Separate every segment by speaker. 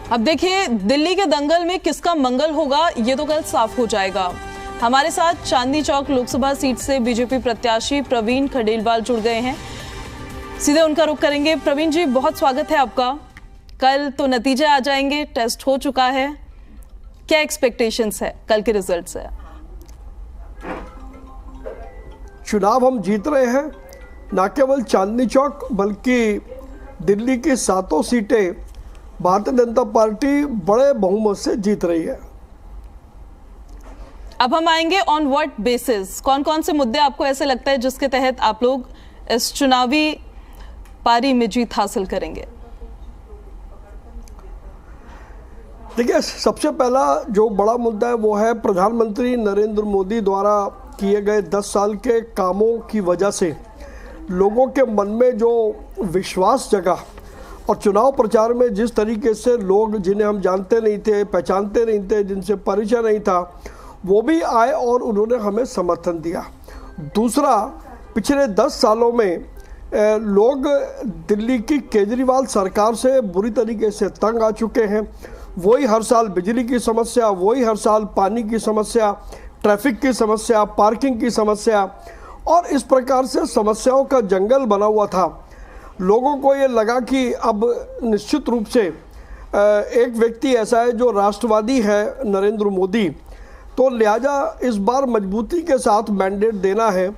Speaker 1: अब देखिए, दिल्ली के दंगल में किसका मंगल होगा ये तो कल साफ हो जाएगा। हमारे साथ चांदनी चौक लोकसभा सीट से बीजेपी प्रत्याशी प्रवीण खंडेलवाल जुड़ गए हैं, सीधे उनका रुख करेंगे। प्रवीण जी, बहुत स्वागत है आपका। कल तो नतीजे आ जाएंगे, टेस्ट हो चुका है, क्या एक्सपेक्टेशंस है कल के रिजल्ट से?
Speaker 2: चुनाव हम जीत रहे हैं, न केवल चांदनी चौक बल्कि दिल्ली की 7 सीटें भारतीय जनता पार्टी बड़े बहुमत से जीत रही है।
Speaker 1: अब हम आएंगे ऑन व्हाट बेसिस, कौन कौन से मुद्दे आपको ऐसे लगता है जिसके तहत आप लोग इस चुनावी पारी में जीत हासिल करेंगे?
Speaker 2: देखिए, सबसे पहला जो बड़ा मुद्दा है वो है प्रधानमंत्री नरेंद्र मोदी द्वारा किए गए 10 साल के कामों की वजह से लोगों के मन में जो विश्वास जगा और चुनाव प्रचार में जिस तरीके से लोग जिन्हें हम जानते नहीं थे, पहचानते नहीं थे, जिनसे परिचय नहीं था, वो भी आए और उन्होंने हमें समर्थन दिया। दूसरा, पिछले 10 सालों में लोग दिल्ली की केजरीवाल सरकार से बुरी तरीके से तंग आ चुके हैं। वही हर साल बिजली की समस्या, वही हर साल पानी की समस्या, ट्रैफिक की समस्या, पार्किंग की समस्या, और इस प्रकार से समस्याओं का जंगल बना हुआ था। लोगों को ये लगा कि अब निश्चित रूप से एक व्यक्ति ऐसा है जो राष्ट्रवादी है, नरेंद्र मोदी, तो लिहाजा इस बार मजबूती के साथ मैंडेट देना है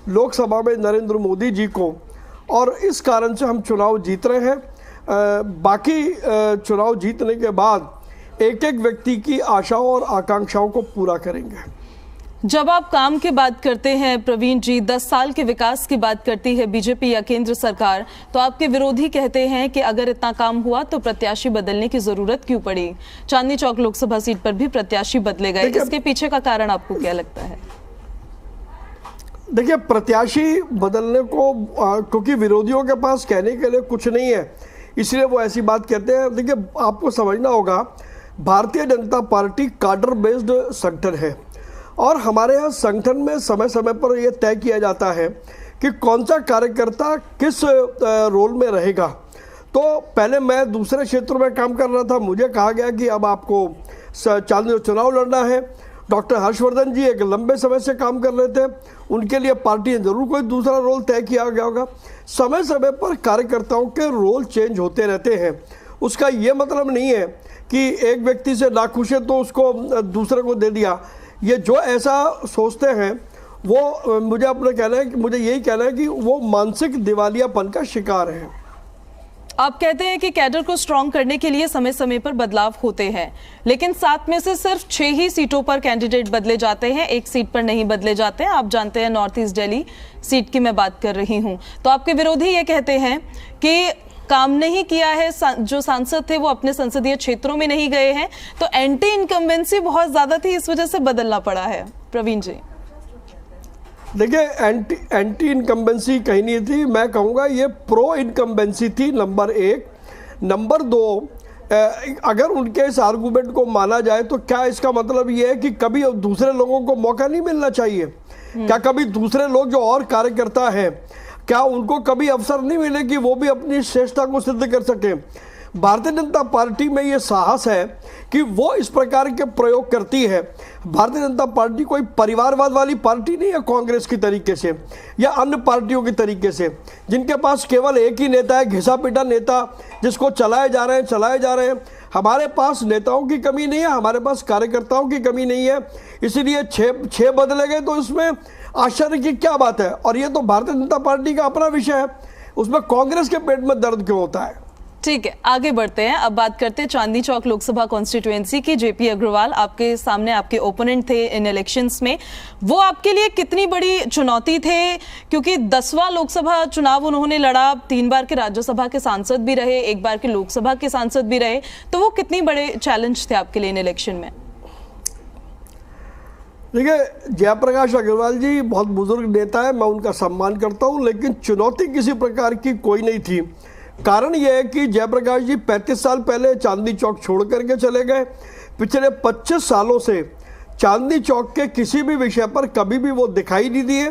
Speaker 2: लोकसभा में नरेंद्र मोदी जी को, और इस कारण से हम चुनाव जीत रहे हैं। बाकी चुनाव जीतने के बाद एक एक व्यक्ति की आशाओं और आकांक्षाओं को पूरा करेंगे।
Speaker 1: जब आप काम की बात करते हैं प्रवीण जी, 10 साल के विकास की बात करती है बीजेपी या केंद्र सरकार, तो आपके विरोधी कहते हैं कि अगर इतना काम हुआ तो प्रत्याशी बदलने की जरूरत क्यों पड़ी? चांदनी चौक लोकसभा सीट पर भी प्रत्याशी बदले गए, इसके पीछे का कारण आपको क्या लगता है?
Speaker 2: देखिए, प्रत्याशी बदलने को क्योंकि विरोधियों के पास कहने के लिए कुछ नहीं है, इसलिए वो ऐसी बात कहते हैं। देखिए, आपको समझना होगा, Bharatiya Janata party cadre based संगठन है और हमारे यहाँ संगठन में समय समय पर यह तय किया जाता है कि कौन सा कार्यकर्ता किस रोल में रहेगा। तो पहले मैं दूसरे क्षेत्रों में काम कर रहा था, मुझे कहा गया कि अब आपको चांदनी चुनाव लड़ना है। डॉक्टर हर्षवर्धन जी एक लंबे समय से काम कर रहे थे, उनके लिए पार्टी ने जरूर कोई दूसरा रोल तय किया गया होगा। समय समय पर कार्यकर्ताओं के रोल चेंज होते रहते हैं। उसका ये मतलब नहीं है कि एक व्यक्ति से नाखुश है तो उसको दूसरे को दे दिया। ये जो ऐसा सोचते हैं वो मुझे अपना कहना है कि मुझे यही कहना है कि वो मानसिक दिवालियापन का शिकार है।
Speaker 1: आप कहते हैं कि कैडर को स्ट्रॉन्ग करने के लिए समय समय पर बदलाव होते हैं, लेकिन 7 में से सिर्फ 6 ही सीटों पर कैंडिडेट बदले जाते हैं, एक सीट पर नहीं बदले जाते हैं। आप जानते हैं नॉर्थ ईस्ट दिल्ली सीट की मैं बात कर रही हूं। तो आपके विरोधी ये कहते हैं कि काम नहीं किया है, जो सांसद थे वो अपने संसदीय क्षेत्रों में नहीं गए हैं, तो एंटी इनकम्बेंसी बहुत ज्यादा थी, इस वजह से बदलना पड़ा है। प्रवीण जी,
Speaker 2: देखिए, एंटी इनकम्बेंसी कहीं नहीं थी, मैं कहूँगा ये प्रो इनकम्बेंसी थी, नंबर 1। नंबर 2, अगर उनके इस आर्गूमेंट को माना जाए तो क्या इसका मतलब ये है कि कभी दूसरे लोगों को मौका नहीं मिलना चाहिए? क्या कभी दूसरे लोग जो और कार्यकर्ता हैं, क्या उनको कभी अवसर नहीं मिले कि वो भी अपनी श्रेष्ठता को सिद्ध कर सकें? भारतीय जनता पार्टी में ये साहस है कि वो इस प्रकार के प्रयोग करती है। भारतीय जनता पार्टी कोई परिवारवाद वाली पार्टी नहीं है, कांग्रेस की तरीके से या अन्य पार्टियों की तरीके से, जिनके पास केवल एक ही नेता है, घिसा पिटा नेता, जिसको चलाए जा रहे हैं। हमारे पास नेताओं की कमी नहीं है, हमारे पास कार्यकर्ताओं की कमी नहीं है, इसीलिए 6 बदले गए, तो इसमें आश्चर्य की क्या बात है? और ये तो भारतीय जनता पार्टी का अपना विषय है, उसमें कांग्रेस के पेट में दर्द क्यों होता है?
Speaker 1: ठीक है, आगे बढ़ते हैं। अब बात करते हैं चांदनी चौक लोकसभा कॉन्स्टिट्यूएंसी की। जेपी अग्रवाल आपके सामने आपके ओपोनेंट थे इन इलेक्शंस में, वो आपके लिए कितनी बड़ी चुनौती थे? क्योंकि 10वां लोकसभा चुनाव उन्होंने लड़ा, 3 बार के राज्यसभा के सांसद भी रहे, 1 बार के लोकसभा के सांसद भी रहे, तो वो कितनी बड़े चैलेंज थे आपके लिए इन इलेक्शन में?
Speaker 2: देखिए, जयप्रकाश अग्रवाल जी बहुत बुजुर्ग नेता है, मैं उनका सम्मान करता हूं, लेकिन चुनौती किसी प्रकार की कोई नहीं थी। कारण यह है कि जयप्रकाश जी 35 साल पहले चांदनी चौक छोड़ करके चले गए। पिछले 25 सालों से चांदनी चौक के किसी भी विषय पर कभी भी वो दिखाई नहीं दिए।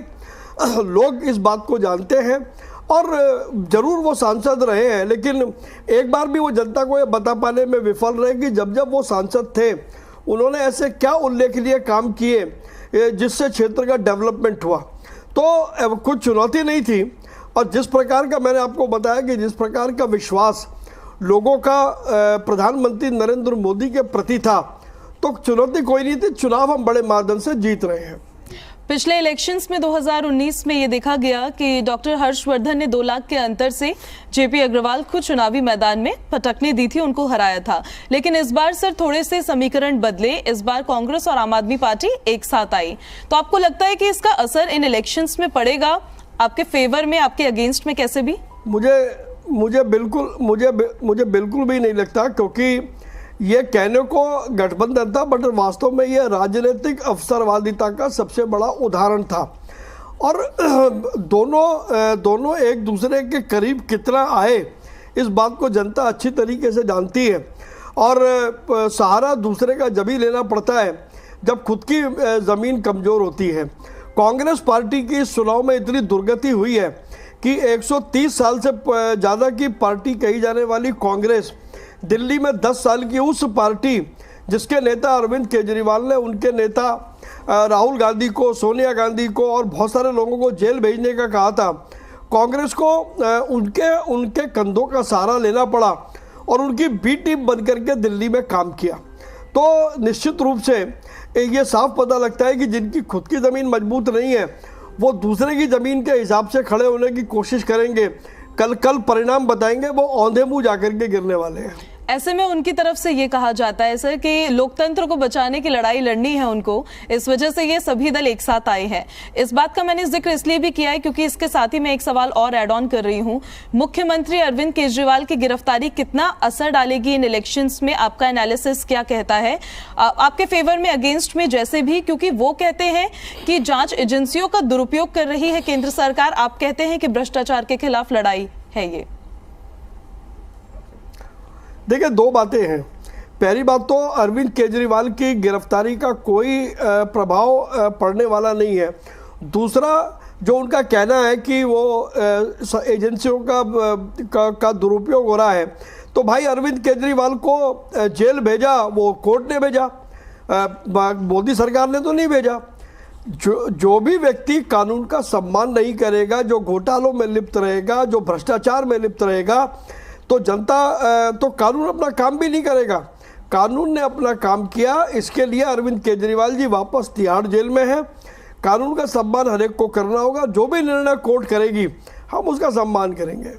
Speaker 2: लोग इस बात को जानते हैं और जरूर वो सांसद रहे हैं, लेकिन एक बार भी वो जनता को ये बता पाने में विफल रहे कि जब जब वो सांसद थे उन्होंने ऐसे क्या उल्लेखनीय काम किए जिससे क्षेत्र का डेवलपमेंट हुआ। तो कुछ चुनौती नहीं थी, और जिस प्रकार का मैंने आपको बताया कि जिस प्रकार का विश्वास लोगों का प्रधानमंत्री नरेंद्र मोदी के प्रति था, तो चुनौती कोई नहीं थी। चुनाव हम बड़े मार्जिन से जीत रहे हैं।
Speaker 1: पिछले इलेक्शंस में 2019 में ये देखा गया कि डॉक्टर हर्षवर्धन ने 2 लाख के अंतर से जेपी अग्रवाल को चुनावी मैदान में पटकने दी थी, उनको हराया था। लेकिन इस बार सर थोड़े से समीकरण बदले, इस बार कांग्रेस और आम आदमी पार्टी एक साथ आई। तो आपको लगता है कि इसका असर इन इलेक्शंस में पड़ेगा आपके फेवर में, आपके अगेंस्ट में, कैसे भी?
Speaker 2: मुझे बिल्कुल भी नहीं लगता, क्योंकि ये कहने को गठबंधन था, बट वास्तव में ये राजनीतिक अवसरवादिता का सबसे बड़ा उदाहरण था। और दोनों एक दूसरे के करीब कितना आए इस बात को जनता अच्छी तरीके से जानती है। और सहारा दूसरे का जब ही लेना पड़ता है जब खुद की ज़मीन कमज़ोर होती है। कांग्रेस पार्टी की इस चुनाव में इतनी दुर्गति हुई है कि 130 साल से ज़्यादा की पार्टी कही जाने वाली कांग्रेस दिल्ली में 10 साल की उस पार्टी जिसके नेता अरविंद केजरीवाल ने उनके नेता राहुल गांधी को, सोनिया गांधी को और बहुत सारे लोगों को जेल भेजने का कहा था, कांग्रेस को उनके कंधों का सहारा लेना पड़ा और उनकी बी टीम बन करके दिल्ली में काम किया। तो निश्चित रूप से ये साफ पता लगता है कि जिनकी खुद की ज़मीन मजबूत नहीं है वो दूसरे की ज़मीन के हिसाब से खड़े होने की कोशिश करेंगे। कल परिणाम बताएंगे, वो औंधे मुंह जाकर के गिरने वाले हैं।
Speaker 1: ऐसे में उनकी तरफ से ये कहा जाता है सर कि लोकतंत्र को बचाने की लड़ाई लड़नी है उनको, इस वजह से ये सभी दल एक साथ आए हैं। इस बात का मैंने जिक्र इसलिए भी किया है क्योंकि इसके साथ ही मैं एक सवाल और ऐड ऑन कर रही हूं। मुख्यमंत्री अरविंद केजरीवाल की गिरफ्तारी कितना असर डालेगी इन इलेक्शंस में, आपका एनालिसिस क्या कहता है? आपके फेवर में, अगेंस्ट में, जैसे भी, क्योंकि वो कहते हैं कि जांच एजेंसियों का दुरुपयोग कर रही है केंद्र सरकार, आप कहते हैं कि भ्रष्टाचार के खिलाफ लड़ाई है ये।
Speaker 2: देखिए, 2 बातें हैं। पहली बात तो अरविंद केजरीवाल की गिरफ्तारी का कोई प्रभाव पड़ने वाला नहीं है। दूसरा, जो उनका कहना है कि वो एजेंसियों का दुरुपयोग हो रहा है, तो भाई अरविंद केजरीवाल को जेल भेजा वो कोर्ट ने भेजा, मोदी सरकार ने तो नहीं भेजा। जो भी व्यक्ति कानून का सम्मान नहीं करेगा, जो घोटालों में लिप्त रहेगा, जो भ्रष्टाचार में लिप्त रहेगा, तो जनता तो कानून अपना काम भी नहीं करेगा। कानून ने अपना काम किया, इसके लिए अरविंद केजरीवाल जी वापस तिहाड़ जेल में हैं। कानून का सम्मान हर एक को करना होगा, जो भी निर्णय कोर्ट करेगी हम उसका सम्मान करेंगे।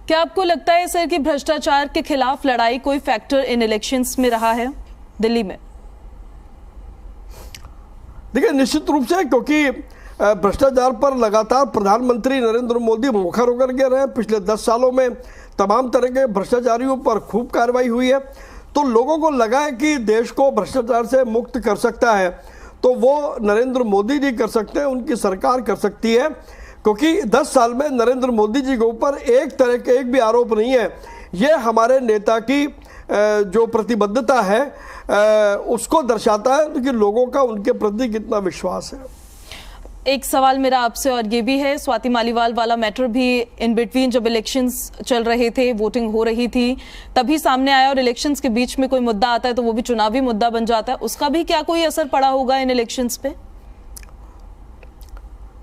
Speaker 1: क्या आपको लगता है सर कि भ्रष्टाचार के खिलाफ लड़ाई कोई फैक्टर इन इलेक्शंस में रहा है दिल्ली में?
Speaker 2: देखिए, निश्चित रूप से, क्योंकि भ्रष्टाचार पर लगातार प्रधानमंत्री नरेंद्र मोदी मुखर होकर के रहे। पिछले 10 सालों में तमाम तरह के भ्रष्टाचारियों पर खूब कार्रवाई हुई है, तो लोगों को लगा है कि देश को भ्रष्टाचार से मुक्त कर सकता है तो वो नरेंद्र मोदी जी कर सकते हैं, उनकी सरकार कर सकती है। क्योंकि 10 साल में नरेंद्र मोदी जी के ऊपर एक तरह के एक भी आरोप नहीं है। ये हमारे नेता की जो प्रतिबद्धता है उसको दर्शाता है कि लोगों का उनके प्रति कितना विश्वास है।
Speaker 1: एक सवाल मेरा आपसे और ये भी है, स्वाति मालीवाल वाला मैटर भी इन बिटवीन जब इलेक्शंस चल रहे थे, वोटिंग हो रही थी, तभी सामने आया, और इलेक्शंस के बीच में कोई मुद्दा आता है तो वो भी चुनावी मुद्दा बन जाता है, उसका भी क्या कोई असर पड़ा होगा इन इलेक्शंस पे?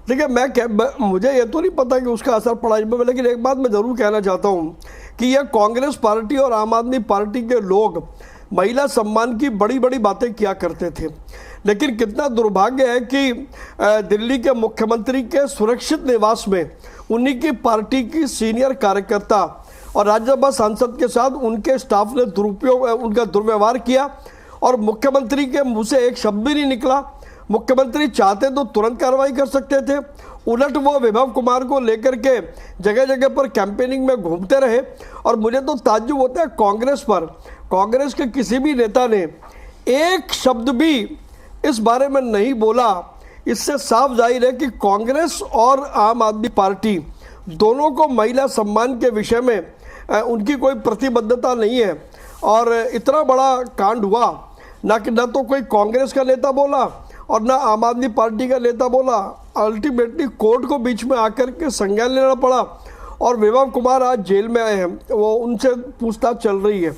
Speaker 2: देखिए, मुझे ये तो नहीं पता कि उसका असर पड़ा, लेकिन एक बात मैं जरूर कहना चाहता हूँ कि यह कांग्रेस पार्टी और आम आदमी पार्टी के लोग महिला सम्मान की बड़ी बड़ी बातें किया करते थे, लेकिन कितना दुर्भाग्य है कि दिल्ली के मुख्यमंत्री के सुरक्षित निवास में उन्हीं की पार्टी की सीनियर कार्यकर्ता और राज्यसभा सांसद के साथ उनके स्टाफ ने उनका दुर्व्यवहार किया और मुख्यमंत्री के मुंह से एक शब्द भी नहीं निकला। मुख्यमंत्री चाहते तो तुरंत कार्रवाई कर सकते थे, उलट वो विभव कुमार को लेकर के जगह जगह पर कैंपेनिंग में घूमते रहे। और मुझे तो ताज्जुब होता है कांग्रेस पर, कांग्रेस के किसी भी नेता ने एक शब्द भी इस बारे में नहीं बोला। इससे साफ जाहिर है कि कांग्रेस और आम आदमी पार्टी दोनों को महिला सम्मान के विषय में उनकी कोई प्रतिबद्धता नहीं है। और इतना बड़ा कांड हुआ, ना तो कोई कांग्रेस का नेता बोला और ना आम आदमी पार्टी का नेता बोला। अल्टीमेटली कोर्ट को बीच में आकर के संज्ञान लेना पड़ा और विभव कुमार आज जेल में आए हैं, वो उनसे पूछताछ चल रही है।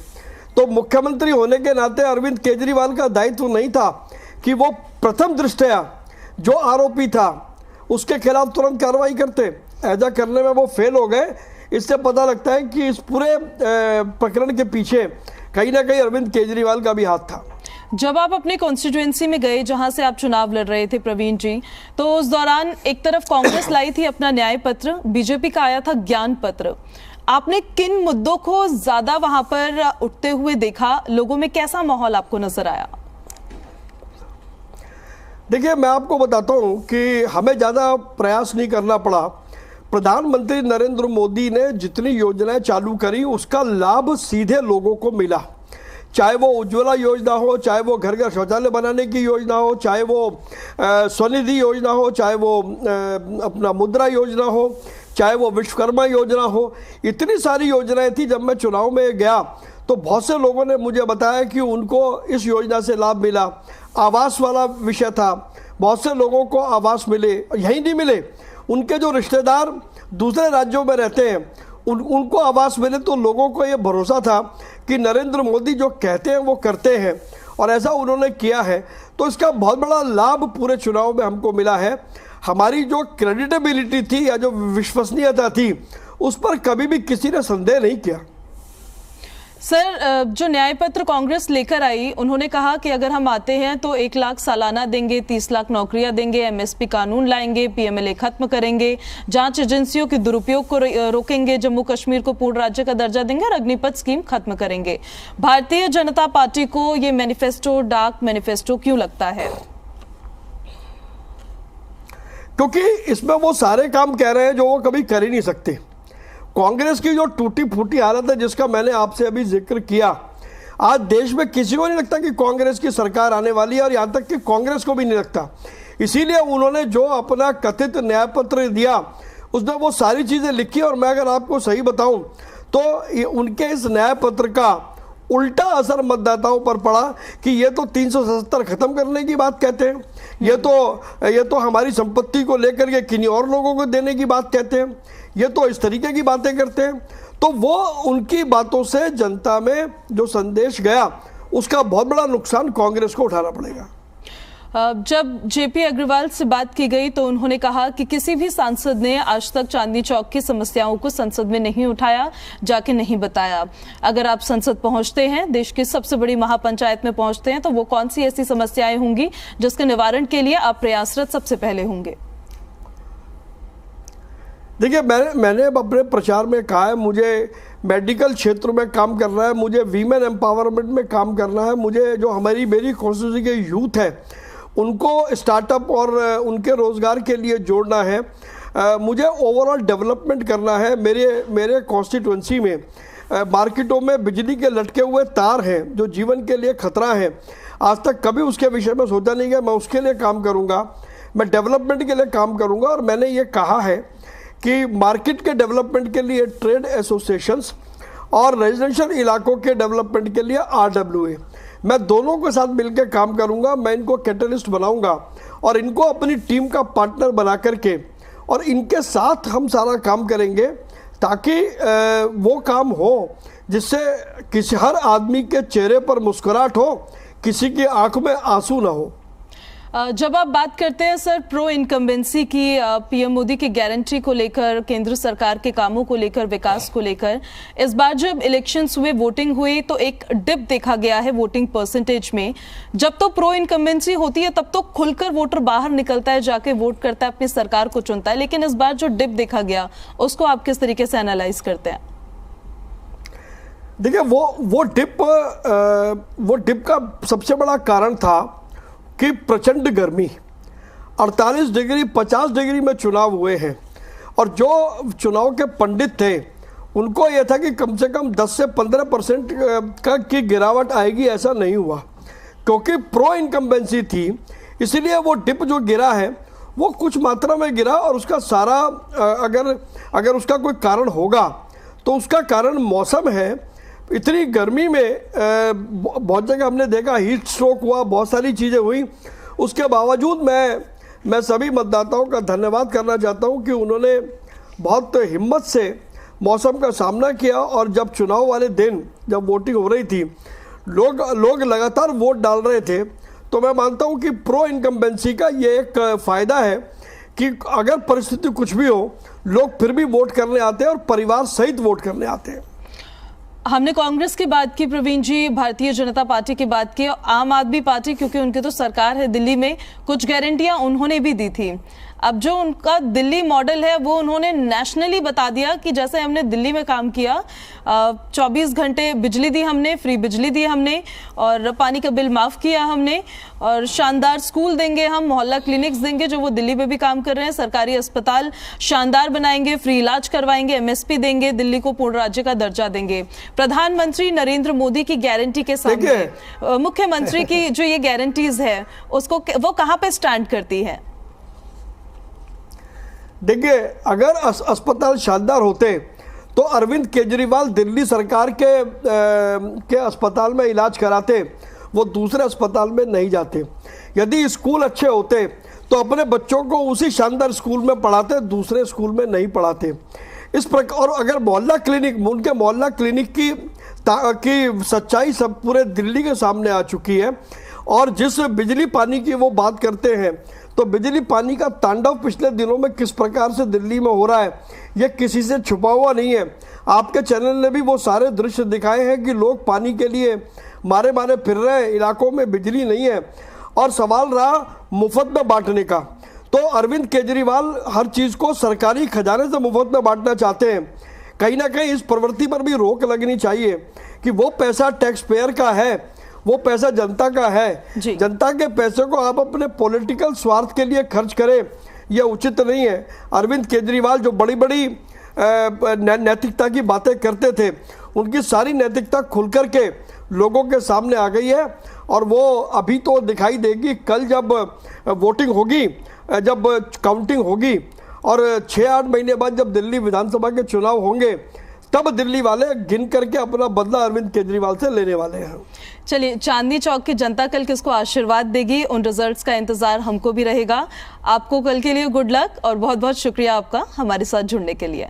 Speaker 2: तो मुख्यमंत्री होने के नाते अरविंद केजरीवाल का दायित्व नहीं था कि वो प्रथम दृष्टया जो आरोपी था उसके खिलाफ तुरंत कार्रवाई करते। ऐसा करने में वो फेल हो गए। इससे पता लगता है कि इस पूरे प्रकरण के पीछे कहीं ना कहीं अरविंद केजरीवाल का भी हाथ था।
Speaker 1: जब आप अपनी कॉन्स्टिट्यूएंसी में गए जहां से आप चुनाव लड़ रहे थे प्रवीण जी, तो उस दौरान एक तरफ कांग्रेस लाई थी अपना न्याय पत्र, बीजेपी का आया था ज्ञान पत्र। आपने किन मुद्दों को ज्यादा वहां पर उठते हुए देखा? लोगों में कैसा माहौल आपको नजर आया?
Speaker 2: देखिए, मैं आपको बताता हूं कि हमें ज़्यादा प्रयास नहीं करना पड़ा। प्रधानमंत्री नरेंद्र मोदी ने जितनी योजनाएं चालू करी उसका लाभ सीधे लोगों को मिला। चाहे वो उज्ज्वला योजना हो, चाहे वो घर घर शौचालय बनाने की योजना हो, चाहे वो स्वनिधि योजना हो, चाहे वो अपना मुद्रा योजना हो, चाहे वो विश्वकर्मा योजना हो, इतनी सारी योजनाएं थी। जब मैं चुनाव में गया तो बहुत से लोगों ने मुझे बताया कि उनको इस योजना से लाभ मिला। आवास वाला विषय था, बहुत से लोगों को आवास मिले, यहीं नहीं मिले, उनके जो रिश्तेदार दूसरे राज्यों में रहते हैं उनको आवास मिले। तो लोगों को ये भरोसा था कि नरेंद्र मोदी जो कहते हैं वो करते हैं, और ऐसा उन्होंने किया है। तो इसका बहुत बड़ा लाभ पूरे चुनाव में हमको मिला है। हमारी जो क्रेडिटेबिलिटी थी या जो विश्वसनीयता थी उस पर कभी भी किसी ने संदेह नहीं किया।
Speaker 1: सर, जो न्याय पत्र कांग्रेस लेकर आई, उन्होंने कहा कि अगर हम आते हैं तो 1 लाख सालाना देंगे, 30 लाख नौकरियां देंगे, एमएसपी कानून लाएंगे, पीएमएलए खत्म करेंगे, जांच एजेंसियों के दुरुपयोग को रोकेंगे, जम्मू कश्मीर को पूर्ण राज्य का दर्जा देंगे और अग्निपथ स्कीम खत्म करेंगे। भारतीय जनता पार्टी को ये मैनिफेस्टो डार्क मैनिफेस्टो क्यों लगता है?
Speaker 2: क्योंकि इसमें वो सारे काम कह रहे हैं जो वो कभी कर ही नहीं सकते। कांग्रेस की जो टूटी फूटी हालत है जिसका मैंने आपसे अभी जिक्र किया, आज देश में किसी को नहीं लगता कि कांग्रेस की सरकार आने वाली है, और यहाँ तक कि कांग्रेस को भी नहीं लगता। इसीलिए उन्होंने जो अपना कथित न्याय पत्र दिया उसमें वो सारी चीज़ें लिखी। और मैं अगर आपको सही बताऊं तो उनके इस न्याय पत्र का उल्टा असर मतदाताओं पर पड़ा कि ये तो 377 खत्म करने की बात कहते हैं, ये तो हमारी संपत्ति को लेकर के किन्हीं और लोगों को देने की बात कहते हैं, ये तो इस तरीके की बातें करते हैं। तो वो उनकी बातों से जनता में जो संदेश गया उसका बहुत बड़ा नुकसान कांग्रेस को उठाना पड़ेगा।
Speaker 1: जब जेपी अग्रवाल से बात की गई तो उन्होंने कहा कि किसी भी सांसद ने आज तक चांदनी चौक की समस्याओं को संसद में नहीं उठाया, जाके नहीं बताया। अगर आप संसद पहुंचते हैं, देश की सबसे बड़ी महापंचायत में पहुंचते हैं, तो वो कौन सी ऐसी समस्याएं होंगी जिसके निवारण के लिए आप प्रयासरत सबसे पहले होंगे?
Speaker 2: देखिए, मैंने अपने प्रचार में कहा है, मुझे मेडिकल क्षेत्र में काम करना है, मुझे वीमेन एम्पावरमेंट में काम करना है, मुझे जो मेरी कॉन्स्टिट्यूंसी के यूथ है उनको स्टार्टअप और उनके रोज़गार के लिए जोड़ना है, मुझे ओवरऑल डेवलपमेंट करना है। मेरे कॉन्स्टिट्यूंसी में मार्केटों में बिजली के लटके हुए तार हैं जो जीवन के लिए खतरा है। आज तक कभी उसके विषय में सोचा नहीं गया। मैं उसके लिए काम करूँगा, मैं डेवलपमेंट के लिए काम करूँगा। और मैंने ये कहा है कि मार्केट के डेवलपमेंट के लिए ट्रेड एसोसिएशंस और रेजिडेंशियल इलाकों के डेवलपमेंट के लिए RWA, मैं दोनों के साथ मिलकर काम करूंगा। मैं इनको कैटलिस्ट बनाऊंगा और इनको अपनी टीम का पार्टनर बना करके और इनके साथ हम सारा काम करेंगे ताकि वो काम हो जिससे किसी हर आदमी के चेहरे पर मुस्कुराहट हो, किसी की आंख में आंसू ना हो।
Speaker 1: जब आप बात करते हैं सर प्रो इनकम्बेंसी की, पीएम मोदी की गारंटी को लेकर, केंद्र सरकार के कामों को लेकर, विकास को लेकर, इस बार जब इलेक्शंस हुए, वोटिंग हुई, तो एक डिप देखा गया है वोटिंग परसेंटेज में। जब तो प्रो इनकम्बेंसी होती है तब तो खुलकर वोटर बाहर निकलता है, जाके वोट करता है, अपनी सरकार को चुनता है, लेकिन इस बार जो डिप देखा गया उसको आप किस तरीके से एनालाइज करते हैं?
Speaker 2: देखिए, वो डिप का सबसे बड़ा कारण था कि प्रचंड गर्मी, 48 डिग्री 50 डिग्री में चुनाव हुए हैं। और जो चुनाव के पंडित थे उनको यह था कि कम से कम 10 से 15% की गिरावट आएगी, ऐसा नहीं हुआ क्योंकि प्रो इनकम्बेंसी थी। इसलिए वो डिप जो गिरा है वो कुछ मात्रा में गिरा। और उसका सारा अगर उसका कोई कारण होगा तो उसका कारण मौसम है। इतनी गर्मी में बहुत जगह हमने देखा हीट स्ट्रोक हुआ, बहुत सारी चीज़ें हुई। उसके बावजूद मैं सभी मतदाताओं का धन्यवाद करना चाहता हूं कि उन्होंने बहुत हिम्मत से मौसम का सामना किया और जब चुनाव वाले दिन जब वोटिंग हो रही थी, लोग लगातार वोट डाल रहे थे, तो मैं मानता हूं कि प्रो इनकम्बेंसी का ये एक फ़ायदा है कि अगर परिस्थिति कुछ भी हो, लोग फिर भी वोट करने आते हैं और परिवार सहित वोट करने आते हैं।
Speaker 1: हमने कांग्रेस की बात की प्रवीण जी, भारतीय जनता पार्टी की बात की, आम आदमी पार्टी, क्योंकि उनकी तो सरकार है दिल्ली में, कुछ गारंटियां उन्होंने भी दी थी। अब जो उनका दिल्ली मॉडल है वो उन्होंने नेशनली बता दिया कि जैसे हमने दिल्ली में काम किया, 24 घंटे बिजली दी हमने, फ्री बिजली दी हमने, और पानी का बिल माफ किया हमने, और शानदार स्कूल देंगे हम, मोहल्ला क्लिनिक्स देंगे जो वो दिल्ली में भी काम कर रहे हैं, सरकारी अस्पताल शानदार बनाएंगे, फ्री इलाज करवाएंगे, एमएसपी देंगे, दिल्ली को पूर्ण राज्य का दर्जा देंगे। प्रधानमंत्री नरेंद्र मोदी की गारंटी के सामने मुख्यमंत्री की जो ये गारंटीज है उसको वो कहां पे स्टैंड करती है?
Speaker 2: देखिए, अगर अस्पताल शानदार होते तो अरविंद केजरीवाल दिल्ली सरकार के अस्पताल में इलाज कराते, वो दूसरे अस्पताल में नहीं जाते। यदि स्कूल अच्छे होते तो अपने बच्चों को उसी शानदार स्कूल में पढ़ाते, दूसरे स्कूल में नहीं पढ़ाते। इस प्रकार, और अगर मोहल्ला क्लिनिक, उनके मोहल्ला क्लिनिक की सच्चाई सब पूरे दिल्ली के सामने आ चुकी है। और जिस बिजली पानी की वो बात करते हैं, तो बिजली पानी का तांडव पिछले दिनों में किस प्रकार से दिल्ली में हो रहा है, ये किसी से छुपा हुआ नहीं है। आपके चैनल ने भी वो सारे दृश्य दिखाए हैं कि लोग पानी के लिए मारे फिर रहे हैं, इलाकों में बिजली नहीं है, और सवाल रहा मुफ्त में बांटने का। तो अरविंद केजरीवाल हर चीज़ को सरकारी खजाने से मुफ्त में बांटना चाहते हैं। कहीं ना कहीं इस प्रवृत्ति पर भी रोक लगनी चाहिए कि वो पैसा टैक्स पेयर का है, वो पैसा जनता का है। जनता के पैसे को आप अपने पॉलिटिकल स्वार्थ के लिए खर्च करें, यह उचित नहीं है। अरविंद केजरीवाल जो बड़ी बड़ी नैतिकता की बातें करते थे, उनकी सारी नैतिकता खुल कर के लोगों के सामने आ गई है, और वो अभी तो दिखाई देगी कल जब वोटिंग होगी, जब काउंटिंग होगी, और 6-8 महीने बाद जब दिल्ली विधानसभा के चुनाव होंगे, तब दिल्ली वाले गिन करके अपना बदला अरविंद केजरीवाल से लेने वाले हैं।
Speaker 1: चलिए, चांदनी चौक की जनता कल किसको आशीर्वाद देगी, उन रिजल्ट्स का इंतजार हमको भी रहेगा। आपको कल के लिए गुड लक और बहुत बहुत शुक्रिया आपका हमारे साथ जुड़ने के लिए।